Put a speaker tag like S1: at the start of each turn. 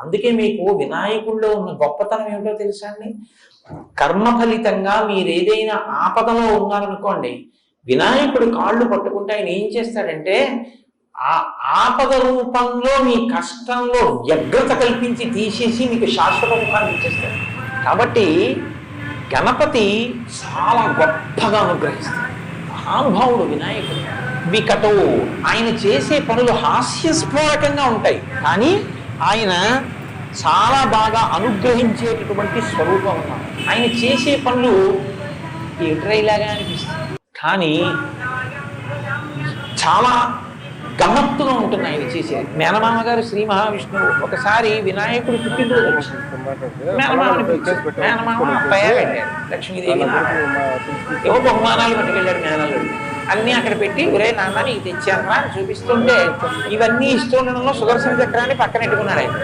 S1: అందుకే మీకు వినాయకుడిలో ఉన్న గొప్పతనం ఏమిటో తెలుసా అండి? కర్మ ఫలితంగా మీరు ఏదైనా ఆపదలో ఉన్నారనుకోండి, వినాయకుడు కాళ్ళు పట్టుకుంటే ఆయన ఏం చేస్తాడంటే ఆ ఆపద రూపంలో మీ కష్టంలో వ్యగ్రత కల్పించి తీసేసి మీకు శాశ్వత ముఖాన్ని ఇచ్చేస్తాడు. కాబట్టి గణపతి చాలా గొప్పగా అనుగ్రహిస్తాడు. మహానుభావుడు వినాయకుడు. వికటో, ఆయన చేసే పనులు హాస్యస్ఫోరకంగా ఉంటాయి, కానీ ఆయన చాలా బాగా అనుగ్రహించేటటువంటి స్వరూపం ఉన్నాడు. ఆయన చేసే పనులు ఏట్రైలాగా అనిపిస్తాయి, కానీ చాలా గమ్మత్తుగా ఉంటుంది ఆయన చేసేది. మేనమామ గారు శ్రీ మహావిష్ణువు ఒకసారి వినాయకుడు పుట్టినరోజు వచ్చింది. మేనమామని పిలిచారు. మేనమామ అప్పయ్య వెళ్ళాడు. లక్ష్మీదేవి ఏవో బహుమానాలు పట్టుకెళ్ళాడు మేనల్లుడు. అన్నీ అక్కడ పెట్టి ఒరే నాన్న నీకు తెచ్చాను అని చూపిస్తుంటే ఇవన్నీ ఇస్తుండడంలో సుదర్శన చక్రాన్ని పక్కన పెట్టుకున్నాడు ఆయన.